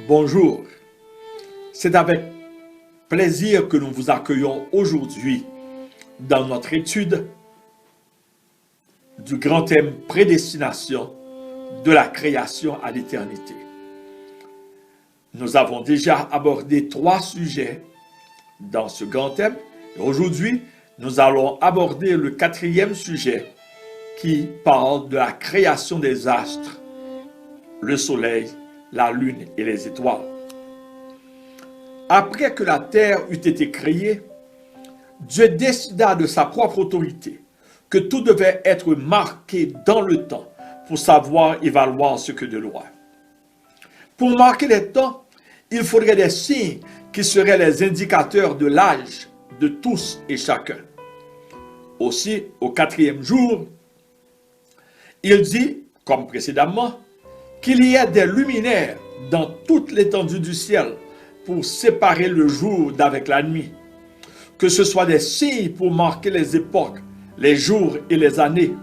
Bonjour, c'est avec plaisir que nous vous accueillons aujourd'hui dans notre étude du grand thème prédestination de la création à l'éternité. Nous avons déjà abordé 3 sujets dans ce grand thème et aujourd'hui nous allons aborder le 4e sujet qui parle de la création des astres, le soleil, la lune et les étoiles. Après que la terre eut été créée, Dieu décida de sa propre autorité que tout devait être marqué dans le temps pour savoir et valoir ce que de loi. Pour marquer les temps, il faudrait des signes qui seraient les indicateurs de l'âge de tous et chacun. Aussi, au 4e jour, il dit, comme précédemment, qu'il y ait des luminaires dans toute l'étendue du ciel pour séparer le jour d'avec la nuit, que ce soit des signes pour marquer les époques, les jours et les années,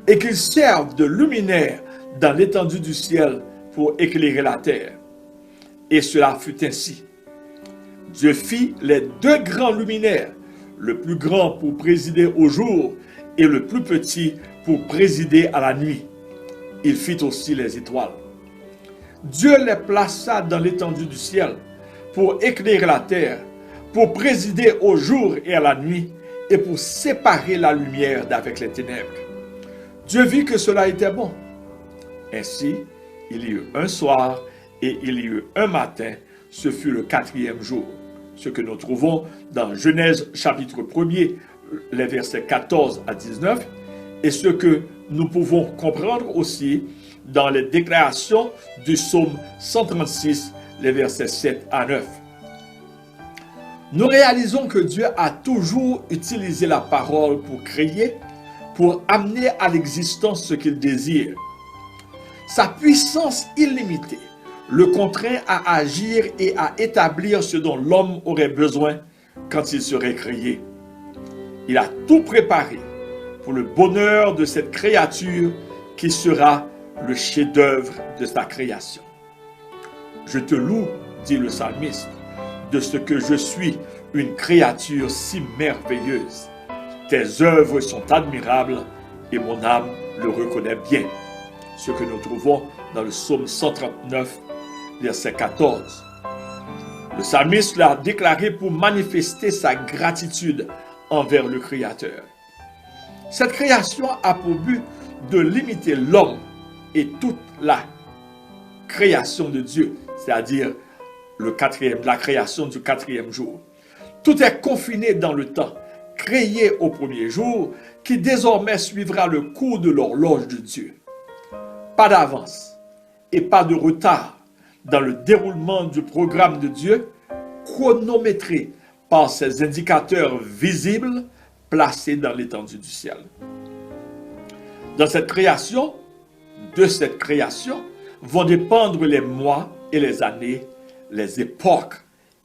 et qu'ils servent de luminaires dans l'étendue du ciel pour éclairer la terre. Et cela fut ainsi. Dieu fit les 2 grands luminaires, le plus grand pour présider au jour et le plus petit pour présider à la nuit. Il fit aussi les étoiles. Dieu les plaça dans l'étendue du ciel pour éclairer la terre, pour présider au jour et à la nuit et pour séparer la lumière d'avec les ténèbres. Dieu vit que cela était bon. Ainsi, il y eut un soir et il y eut un matin, ce fut le 4e jour. Ce que nous trouvons dans Genèse chapitre 1er, les versets 14 à 19, et ce que nous pouvons comprendre aussi dans les déclarations du psaume 136, les versets 7 à 9. Nous réalisons que Dieu a toujours utilisé la parole pour créer, pour amener à l'existence ce qu'il désire. Sa puissance illimitée le contraint à agir et à établir ce dont l'homme aurait besoin quand il serait créé. Il a tout préparé pour le bonheur de cette créature qui sera le chef-d'œuvre de sa création. Je te loue, dit le psalmiste, de ce que je suis une créature si merveilleuse. Tes œuvres sont admirables et mon âme le reconnaît bien. Ce que nous trouvons dans le psaume 139, verset 14. Le psalmiste l'a déclaré pour manifester sa gratitude envers le Créateur. Cette création a pour but de limiter l'homme et toute la création de Dieu, c'est-à-dire la création du 4e jour. Tout est confiné dans le temps, créé au 1er jour, qui désormais suivra le cours de l'horloge de Dieu. Pas d'avance et pas de retard dans le déroulement du programme de Dieu, chronométré par ces indicateurs visibles placés dans l'étendue du ciel. De cette création, vont dépendre les mois et les années, les époques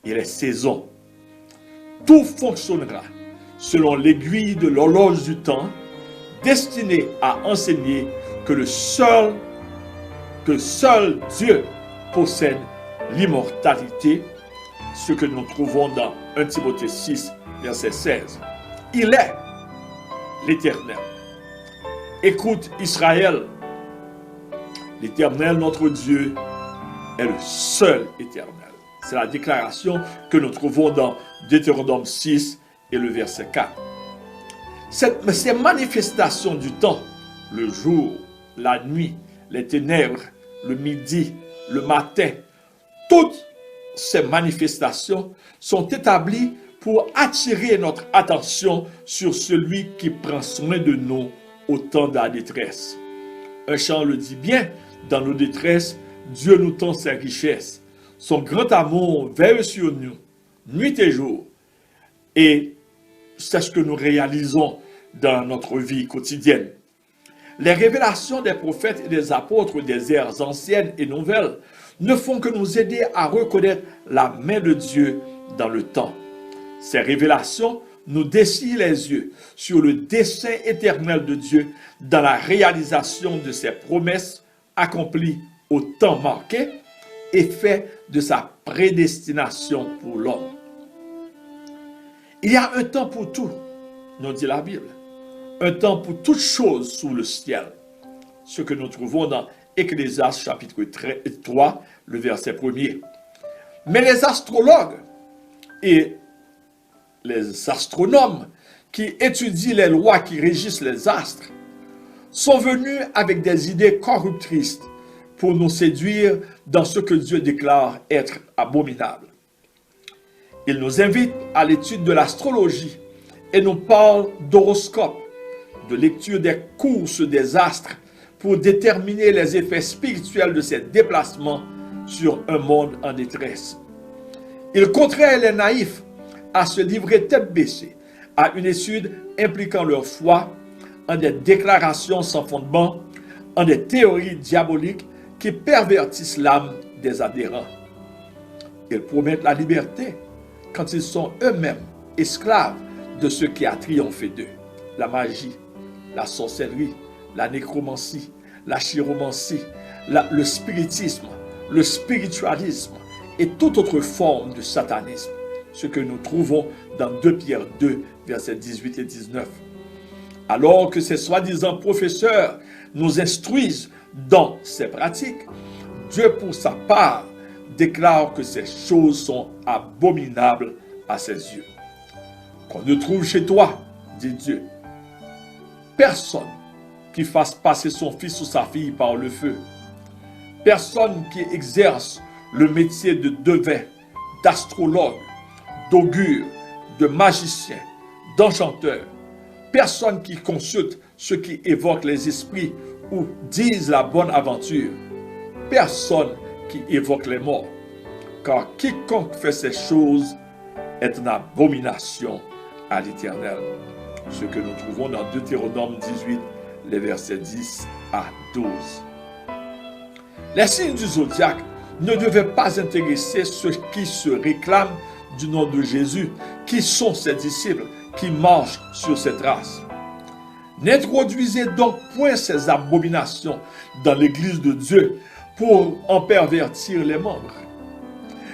et les saisons. Tout fonctionnera selon l'aiguille de l'horloge du temps, destinée à enseigner que seul Dieu possède l'immortalité, ce que nous trouvons dans 1 Timothée 6, verset 16. Il est l'Éternel. Écoute Israël, l'Éternel notre Dieu est le seul Éternel. C'est la déclaration que nous trouvons dans Deutéronome 6 et le verset 4. Ces manifestations du temps, le jour, la nuit, les ténèbres, le midi, le matin, toutes ces manifestations sont établies pour attirer notre attention sur celui qui prend soin de nous au temps de la détresse. Un chant le dit bien, dans nos détresses, Dieu nous tend ses richesses. Son grand amour veille sur nous, nuit et jour. Et c'est ce que nous réalisons dans notre vie quotidienne. Les révélations des prophètes et des apôtres des ères anciennes et nouvelles ne font que nous aider à reconnaître la main de Dieu dans le temps. Ces révélations nous dessillent les yeux sur le dessein éternel de Dieu dans la réalisation de ses promesses accomplies au temps marqué effet de sa prédestination pour l'homme. Il y a un temps pour tout, nous dit la Bible. Un temps pour toutes choses sous le ciel. Ce que nous trouvons dans Ecclésiaste chapitre 3, le verset 1er. Mais les astrologues et les astronomes qui étudient les lois qui régissent les astres sont venus avec des idées corruptrices pour nous séduire dans ce que Dieu déclare être abominable. Ils nous invitent à l'étude de l'astrologie et nous parlent d'horoscope, de lecture des courses des astres pour déterminer les effets spirituels de ces déplacements sur un monde en détresse. Ils contraignent les naïfs à se livrer tête baissée à une étude impliquant leur foi en des déclarations sans fondement, en des théories diaboliques qui pervertissent l'âme des adhérents. Ils promettent la liberté quand ils sont eux-mêmes esclaves de ce qui a triomphé d'eux. La magie, la sorcellerie, la nécromancie, la chiromancie, le spiritisme, le spiritualisme et toute autre forme de satanisme. Ce que nous trouvons dans 2 Pierre 2, versets 18 et 19. Alors que ces soi-disant professeurs nous instruisent dans ces pratiques, Dieu pour sa part déclare que ces choses sont abominables à ses yeux. Qu'on ne trouve chez toi, dit Dieu, personne qui fasse passer son fils ou sa fille par le feu, personne qui exerce le métier de devin, d'astrologue, d'augure, de magicien, d'enchanteur, personne qui consulte ceux qui évoquent les esprits ou disent la bonne aventure, personne qui évoque les morts, car quiconque fait ces choses est une abomination à l'Éternel. Ce que nous trouvons dans Deutéronome 18, les versets 10 à 12. Les signes du zodiaque ne devaient pas intéresser ceux qui se réclament du nom de Jésus, qui sont ses disciples, qui marchent sur ses traces. N'introduisez donc point ces abominations dans l'Église de Dieu pour en pervertir les membres.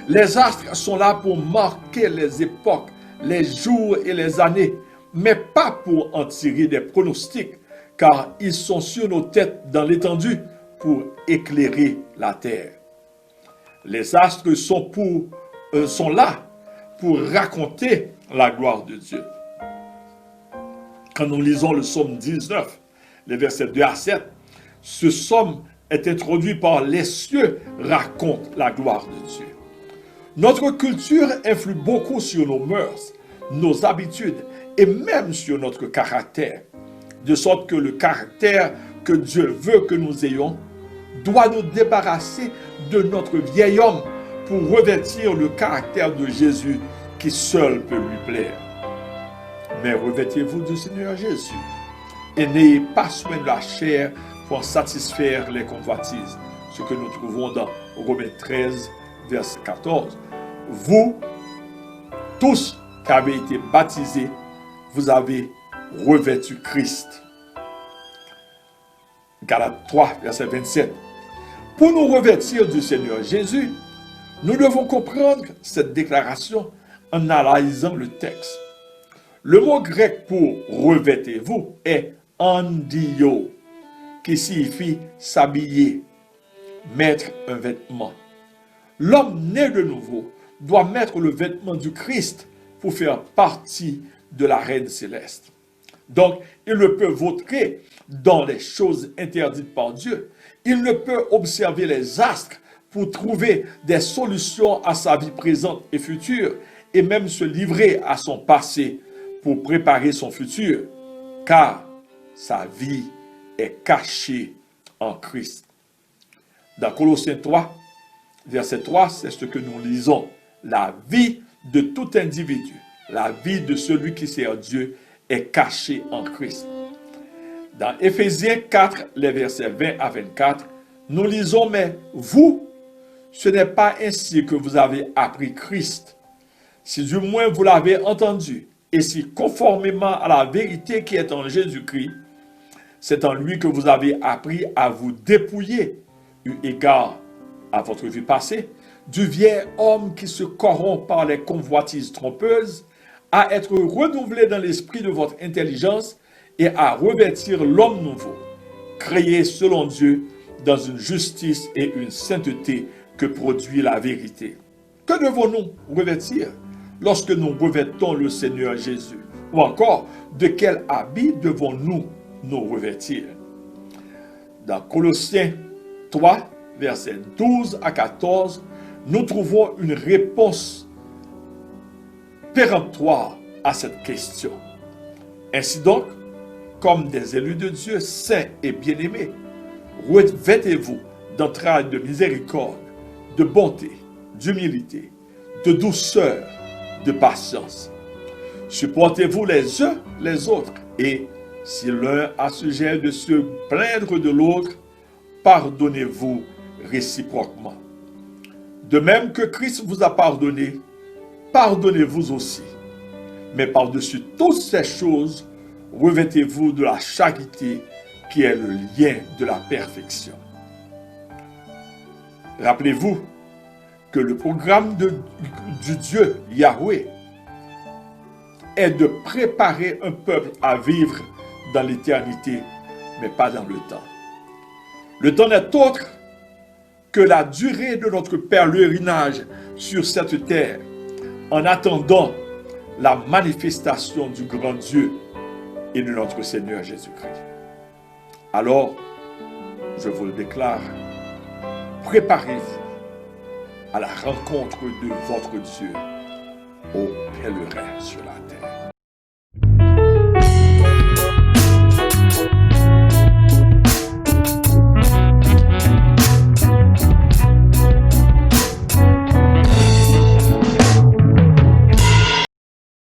Les astres sont là pour marquer les époques, les jours et les années, mais pas pour en tirer des pronostics, car ils sont sur nos têtes dans l'étendue pour éclairer la terre. Les astres sont là pour raconter la gloire de Dieu. Quand nous lisons le psaume 19, les versets 2 à 7, ce psaume est introduit par les cieux raconte la gloire de Dieu. Notre culture influe beaucoup sur nos mœurs, nos habitudes et même sur notre caractère, de sorte que le caractère que Dieu veut que nous ayons doit nous débarrasser de notre vieil homme pour revêtir le caractère de Jésus qui seul peut lui plaire. Mais revêtez-vous du Seigneur Jésus et n'ayez pas soin de la chair pour satisfaire les convoitises. Ce que nous trouvons dans Romains 13, verset 14. Vous, tous qui avez été baptisés, vous avez revêtu Christ. Galates 3, verset 27. Pour nous revêtir du Seigneur Jésus, nous devons comprendre cette déclaration en analysant le texte. Le mot grec pour revêtez-vous est andio, qui signifie s'habiller, mettre un vêtement. L'homme né de nouveau doit mettre le vêtement du Christ pour faire partie de la reine céleste. Donc, il ne peut vautrer dans les choses interdites par Dieu. Il ne peut observer les astres pour trouver des solutions à sa vie présente et future, et même se livrer à son passé pour préparer son futur, car sa vie est cachée en Christ. Dans Colossiens 3, verset 3, c'est ce que nous lisons. La vie de tout individu, la vie de celui qui sert Dieu est cachée en Christ. Dans Éphésiens 4, les versets 20 à 24, nous lisons, mais vous, ce n'est pas ainsi que vous avez appris Christ. Si du moins vous l'avez entendu, et si conformément à la vérité qui est en Jésus-Christ, c'est en lui que vous avez appris à vous dépouiller, eu égard à votre vie passée, du vieil homme qui se corrompt par les convoitises trompeuses, à être renouvelé dans l'esprit de votre intelligence et à revêtir l'homme nouveau, créé selon Dieu dans une justice et une sainteté que produit la vérité. Que devons-nous revêtir lorsque nous revêtons le Seigneur Jésus? Ou encore, de quel habit devons-nous nous revêtir? Dans Colossiens 3, versets 12 à 14, nous trouvons une réponse péremptoire à cette question. Ainsi donc, comme des élus de Dieu saints et bien-aimés, revêtez-vous d'entrailles de miséricorde, de bonté, d'humilité, de douceur, de patience. Supportez-vous les uns les autres et, si l'un a sujet de se plaindre de l'autre, pardonnez-vous réciproquement. De même que Christ vous a pardonné, pardonnez-vous aussi. Mais par-dessus toutes ces choses, revêtez-vous de la charité qui est le lien de la perfection. Rappelez-vous que le programme du Dieu Yahweh est de préparer un peuple à vivre dans l'éternité, mais pas dans le temps. Le temps n'est autre que la durée de notre pèlerinage sur cette terre, en attendant la manifestation du grand Dieu et de notre Seigneur Jésus-Christ. Alors, je vous le déclare, préparez-vous à la rencontre de votre Dieu au pèlerin sur la terre.